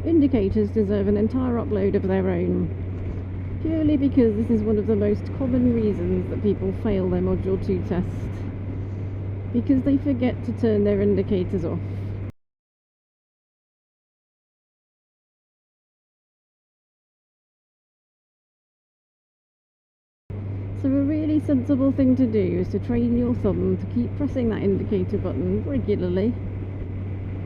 Indicators deserve an entire upload of their own, purely because this is one of the most common reasons that people fail their Module 2 test, because they forget to turn their indicators off. So a really sensible thing to do is to train your thumb to keep pressing that indicator button regularly,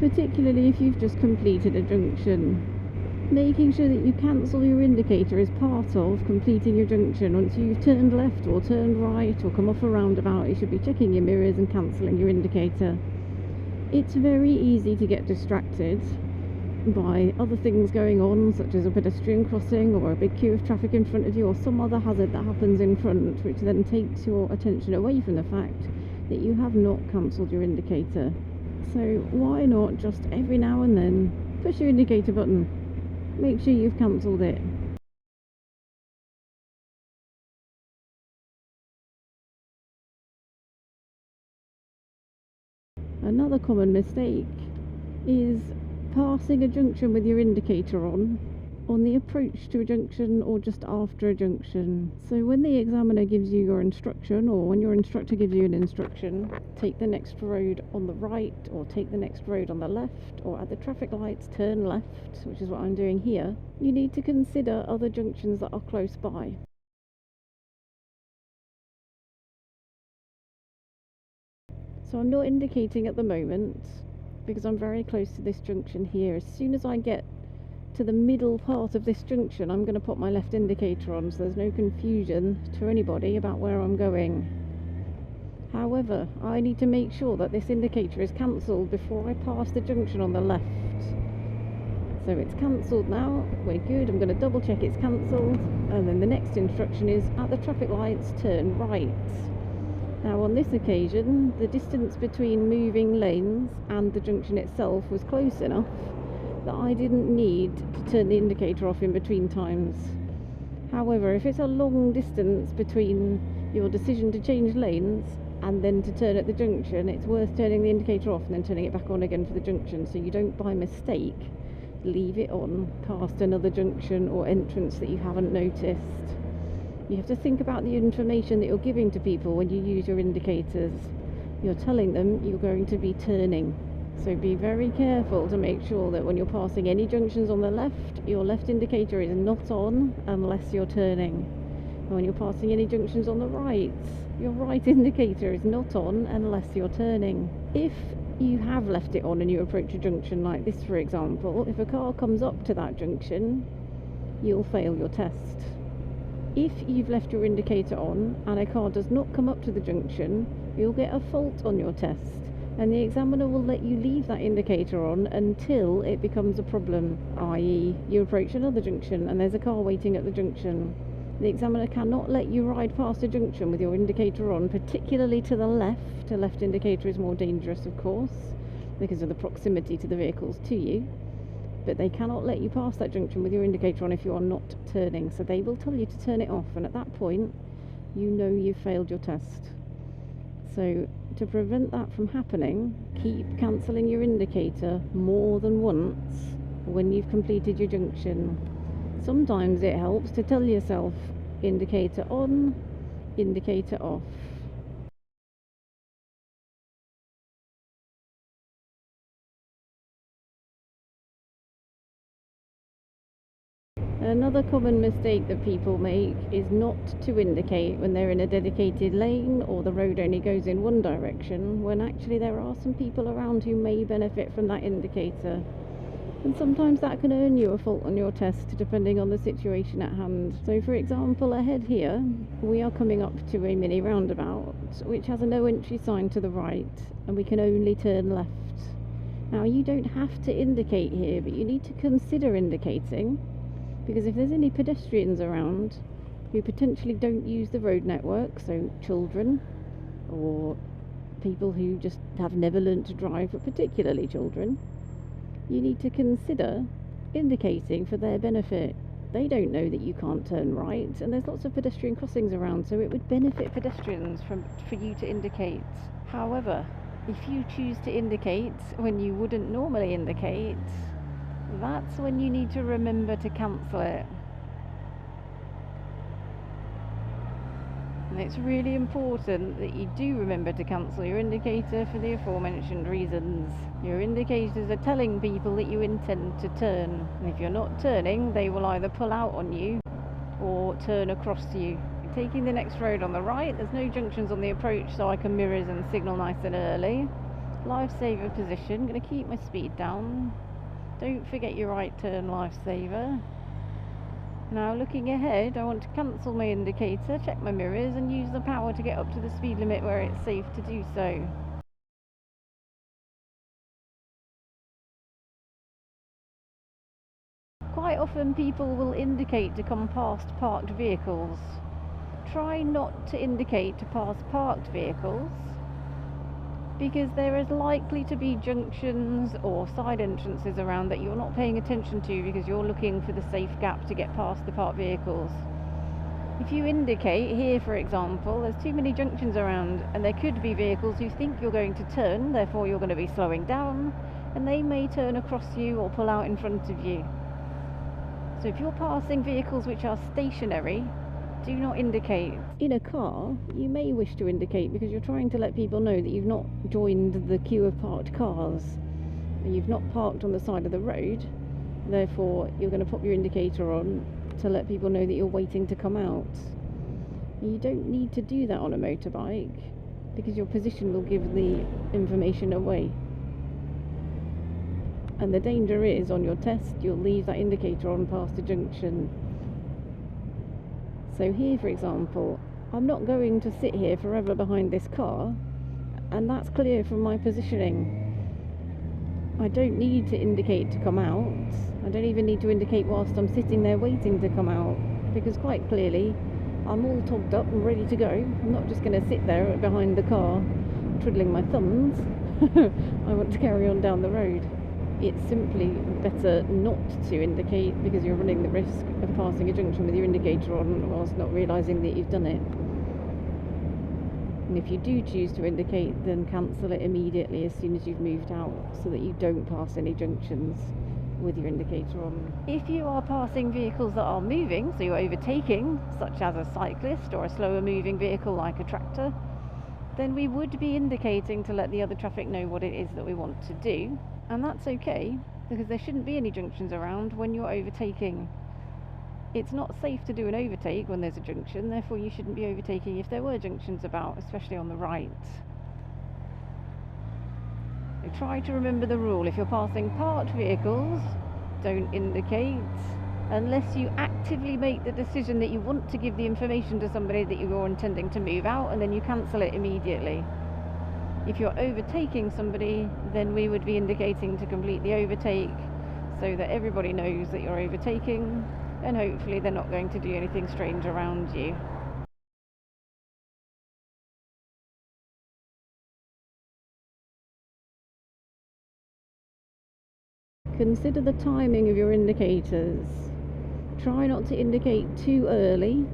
particularly if you've just completed a junction. Making sure that you cancel your indicator is part of completing your junction. Once you've turned left or turned right or come off a roundabout, you should be checking your mirrors and cancelling your indicator. It's very easy to get distracted by other things going on, such as a pedestrian crossing or a big queue of traffic in front of you or some other hazard that happens in front, which then takes your attention away from the fact that you have not cancelled your indicator. So why not just every now and then push your indicator button, make sure you've cancelled it. Another common mistake is passing a junction with your indicator on the approach to a junction or just after a junction. So when the examiner gives you your instruction, or when your instructor gives you an instruction, take the next road on the right or take the next road on the left, or at the traffic lights turn left, which is what I'm doing here, you need to consider other junctions that are close by. So I'm not indicating at the moment because I'm very close to this junction here. As soon as I get to the middle part of this junction, I'm going to put my left indicator on so there's no confusion to anybody about where I'm going. However, I need to make sure that this indicator is cancelled before I pass the junction on the left. So it's cancelled now, we're good. I'm going to double check it's cancelled, and then the next instruction is at the traffic lights turn right. Now on this occasion, the distance between moving lanes and the junction itself was close enough that I didn't need to turn the indicator off in between times. However, if it's a long distance between your decision to change lanes and then to turn at the junction, it's worth turning the indicator off and then turning it back on again for the junction, so you don't by mistake leave it on past another junction or entrance that you haven't noticed. You have to think about the information that you're giving to people when you use your indicators. You're telling them you're going to be turning. So be very careful to make sure that when you're passing any junctions on the left, your left indicator is not on unless you're turning. And when you're passing any junctions on the right, your right indicator is not on unless you're turning. If you have left it on and you approach a junction like this, for example, if a car comes up to that junction, you'll fail your test. If you've left your indicator on and a car does not come up to the junction, you'll get a fault on your test, and the examiner will let you leave that indicator on until it becomes a problem, i.e. you approach another junction and there's a car waiting at the junction. The examiner cannot let you ride past a junction with your indicator on, particularly to the left. A left indicator is more dangerous, of course, because of the proximity to the vehicles to you. But they cannot let you pass that junction with your indicator on if you are not turning, so they will tell you to turn it off, and at that point you know you've failed your test. So to prevent that from happening, keep cancelling your indicator more than once when you've completed your junction. Sometimes it helps to tell yourself indicator on, indicator off. Another common mistake that people make is not to indicate when they're in a dedicated lane or the road only goes in one direction, when actually there are some people around who may benefit from that indicator. And sometimes that can earn you a fault on your test, depending on the situation at hand. So for example, ahead here, we are coming up to a mini roundabout, which has a no entry sign to the right, and we can only turn left. Now you don't have to indicate here, but you need to consider indicating, because if there's any pedestrians around who potentially don't use the road network, so children or people who just have never learnt to drive, but particularly children, you need to consider indicating for their benefit. They don't know that you can't turn right, and there's lots of pedestrian crossings around, so it would benefit pedestrians for you to indicate. However, if you choose to indicate when you wouldn't normally indicate, that's when you need to remember to cancel it. And it's really important that you do remember to cancel your indicator for the aforementioned reasons. Your indicators are telling people that you intend to turn, and if you're not turning, they will either pull out on you or turn across you. Taking the next road on the right, there's no junctions on the approach, so I can mirrors and signal nice and early. Lifesaver position, going to keep my speed down. Don't forget your right turn lifesaver. Now looking ahead, I want to cancel my indicator, check my mirrors and use the power to get up to the speed limit where it's safe to do so. Quite often people will indicate to come past parked vehicles. Try not to indicate to pass parked vehicles, because there is likely to be junctions or side entrances around that you're not paying attention to because you're looking for the safe gap to get past the parked vehicles. If you indicate here, for example, there's too many junctions around and there could be vehicles who think you're going to turn, therefore you're going to be slowing down, and they may turn across you or pull out in front of you. So if you're passing vehicles which are stationary, do not indicate. In a car, you may wish to indicate because you're trying to let people know that you've not joined the queue of parked cars. You've not parked on the side of the road, therefore you're going to pop your indicator on to let people know that you're waiting to come out. You don't need to do that on a motorbike because your position will give the information away. And the danger is, on your test, you'll leave that indicator on past a junction. So here, for example, I'm not going to sit here forever behind this car, and that's clear from my positioning. I don't need to indicate to come out. I don't even need to indicate whilst I'm sitting there waiting to come out, because quite clearly I'm all togged up and ready to go. I'm not just going to sit there behind the car twiddling my thumbs. I want to carry on down the road. It's simply better not to indicate because you're running the risk of passing a junction with your indicator on whilst not realising that you've done it. And if you do choose to indicate, then cancel it immediately as soon as you've moved out so that you don't pass any junctions with your indicator on. If you are passing vehicles that are moving, so you're overtaking, such as a cyclist or a slower moving vehicle like a tractor, then we would be indicating to let the other traffic know what it is that we want to do. And that's okay, because there shouldn't be any junctions around when you're overtaking. It's not safe to do an overtake when there's a junction, therefore you shouldn't be overtaking if there were junctions about, especially on the right. So try to remember the rule. If you're passing parked vehicles, don't indicate unless you actively make the decision that you want to give the information to somebody that you're intending to move out, and then you cancel it immediately. If you're overtaking somebody, then we would be indicating to complete the overtake so that everybody knows that you're overtaking, and hopefully they're not going to do anything strange around you. Consider the timing of your indicators. Try not to indicate too early,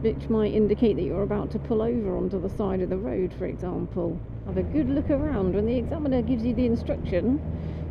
which might indicate that you're about to pull over onto the side of the road, for example. Have a good look around. When the examiner gives you the instruction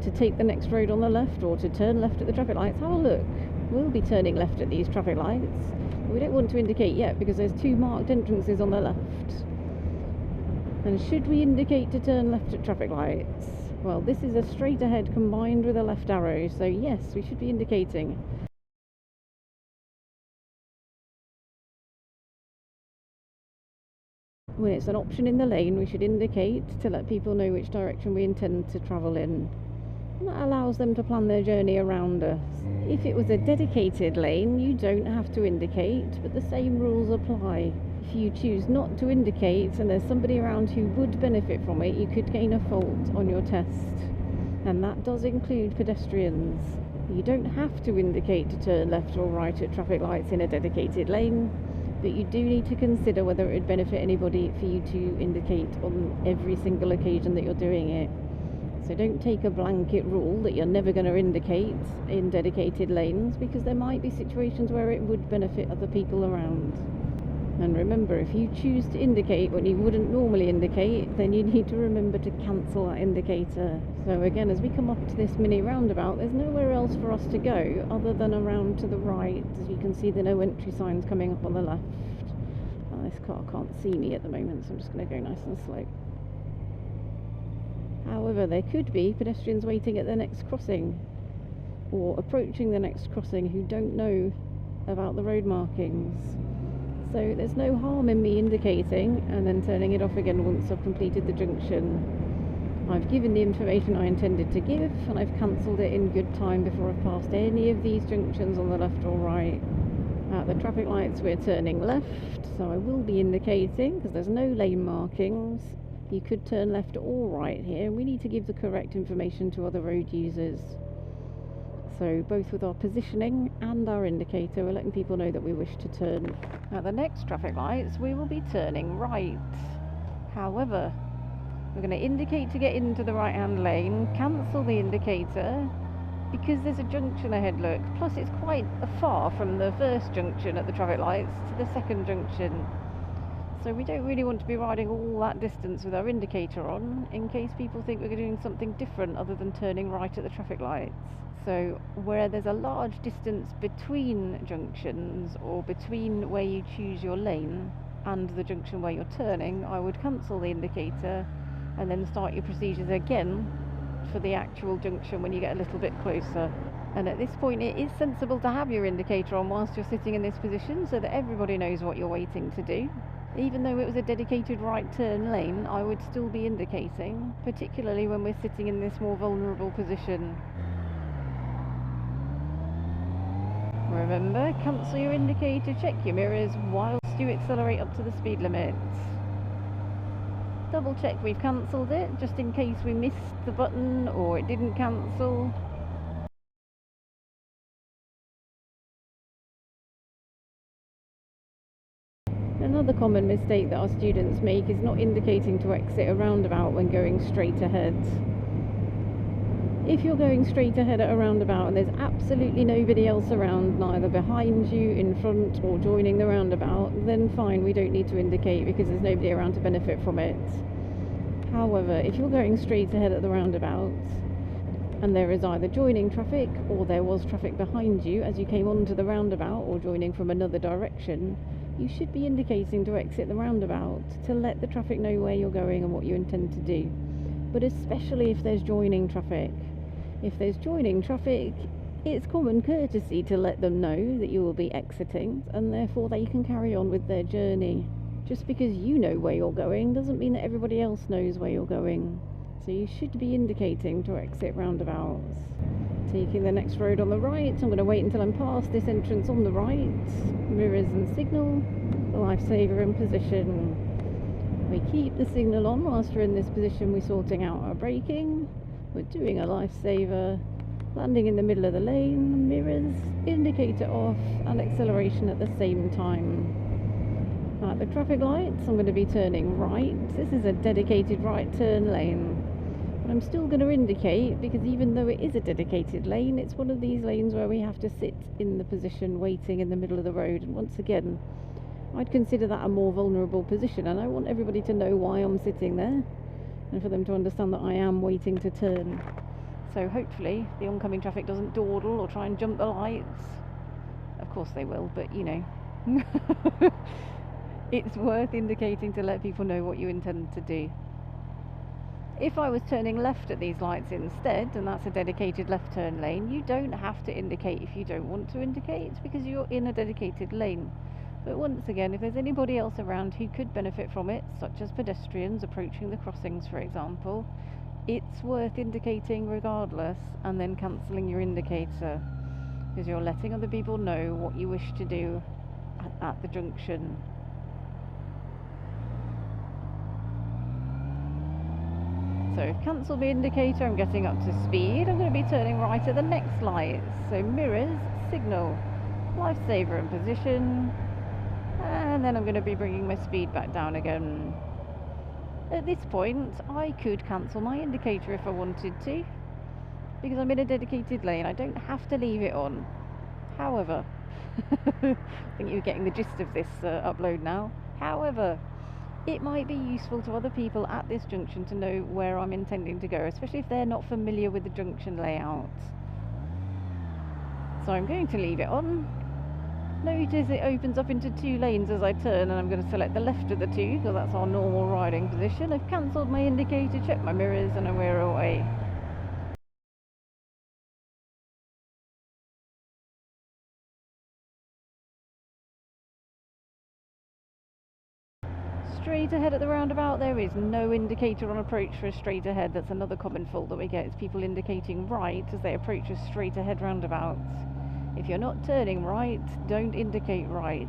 to take the next road on the left or to turn left at the traffic lights, have a look. We'll be turning left at these traffic lights. We don't want to indicate yet because there's two marked entrances on the left. And should we indicate to turn left at traffic lights? Well, this is a straight ahead combined with a left arrow, so yes, we should be indicating. When it's an option in the lane, we should indicate to let people know which direction we intend to travel in. And that allows them to plan their journey around us. If it was a dedicated lane, you don't have to indicate, but the same rules apply. If you choose not to indicate and there's somebody around who would benefit from it, you could gain a fault on your test. And that does include pedestrians. You don't have to indicate to turn left or right at traffic lights in a dedicated lane, but you do need to consider whether it would benefit anybody for you to indicate on every single occasion that you're doing it. So don't take a blanket rule that you're never going to indicate in dedicated lanes, because there might be situations where it would benefit other people around. And remember, if you choose to indicate when you wouldn't normally indicate, then you need to remember to cancel that indicator. So again, as we come up to this mini roundabout, there's nowhere else for us to go other than around to the right. As you can see, the no entry signs coming up on the left. This car can't see me at the moment, so I'm just going to go nice and slow. However, there could be pedestrians waiting at the next crossing or approaching the next crossing who don't know about the road markings. So there's no harm in me indicating and then turning it off again once I've completed the junction. I've given the information I intended to give, and I've cancelled it in good time before I've passed any of these junctions on the left or right. At the traffic lights we're turning left, so I will be indicating because there's no lane markings. You could turn left or right here. We need to give the correct information to other road users. So both with our positioning and our indicator, we're letting people know that we wish to turn. At the next traffic lights we will be turning right. However, we're going to indicate to get into the right hand lane, cancel the indicator, because there's a junction ahead, look. Plus it's quite far from the first junction at the traffic lights to the second junction. So we don't really want to be riding all that distance with our indicator on, in case people think we're doing something different other than turning right at the traffic lights. So where there's a large distance between junctions, or between where you choose your lane and the junction where you're turning, I would cancel the indicator and then start your procedures again for the actual junction when you get a little bit closer. And at this point it is sensible to have your indicator on whilst you're sitting in this position, so that everybody knows what you're waiting to do. Even though it was a dedicated right turn lane, I would still be indicating, particularly when we're sitting in this more vulnerable position. Remember, cancel your indicator, check your mirrors whilst you accelerate up to the speed limit. Double check we've cancelled it, just in case we missed the button or it didn't cancel. Another common mistake that our students make is not indicating to exit a roundabout when going straight ahead. If you're going straight ahead at a roundabout and there's absolutely nobody else around, neither behind you, in front, or joining the roundabout, then fine, we don't need to indicate because there's nobody around to benefit from it. However, if you're going straight ahead at the roundabout and there is either joining traffic or there was traffic behind you as you came onto the roundabout, or joining from another direction, you should be indicating to exit the roundabout to let the traffic know where you're going and what you intend to do. But especially if there's joining traffic. If there's joining traffic, it's common courtesy to let them know that you will be exiting, and therefore they can carry on with their journey. Just because you know where you're going doesn't mean that everybody else knows where you're going. So you should be indicating to exit roundabouts. Taking the next road on the right, I'm going to wait until I'm past this entrance on the right. Mirrors and signal, lifesaver in position. We keep the signal on whilst we're in this position. We're sorting out our braking. We're doing a lifesaver, landing in the middle of the lane, mirrors, indicator off, and acceleration at the same time. At the traffic lights, I'm going to be turning right. This is a dedicated right turn lane. But I'm still going to indicate, because even though it is a dedicated lane, it's one of these lanes where we have to sit in the position waiting in the middle of the road. And once again, I'd consider that a more vulnerable position, and I want everybody to know why I'm sitting there, and for them to understand that I am waiting to turn. So hopefully the oncoming traffic doesn't dawdle or try and jump the lights. Of course they will, but you know. It's worth indicating to let people know what you intend to do. If I was turning left at these lights instead, and that's a dedicated left turn lane, you don't have to indicate if you don't want to indicate, because you're in a dedicated lane. But once again, if there's anybody else around who could benefit from it, such as pedestrians approaching the crossings for example, it's worth indicating regardless, and then cancelling your indicator, because you're letting other people know what you wish to do at the junction. So cancel the indicator, I'm getting up to speed. I'm going to be turning right at the next light. So mirrors, signal, lifesaver in position, and then I'm going to be bringing my speed back down again. At this point, I could cancel my indicator if I wanted to, because I'm in a dedicated lane. I don't have to leave it on. However, I think you're getting the gist of this upload now. However, it might be useful to other people at this junction to know where I'm intending to go, especially if they're not familiar with the junction layout. So I'm going to leave it on. Notice it opens up into 2 lanes as I turn, and I'm going to select the left of the 2 because that's our normal riding position. I've cancelled my indicator, checked my mirrors, and we're away. Straight ahead at the roundabout, there is no indicator on approach for a straight ahead. That's another common fault that we get, is people indicating right as they approach a straight ahead roundabout. If you're not turning right, don't indicate right.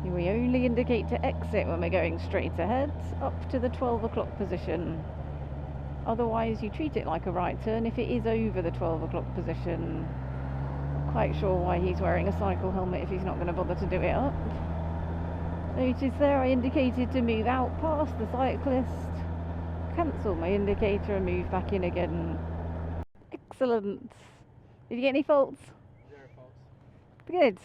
We only indicate to exit when we're going straight ahead, up to the 12 o'clock position. Otherwise, you treat it like a right turn if it is over the 12 o'clock position. Not quite sure why he's wearing a cycle helmet if he's not going to bother to do it up. Notice there I indicated to move out past the cyclist. Cancel my indicator and move back in again. Excellent. Did you get any faults? 0 faults. Good.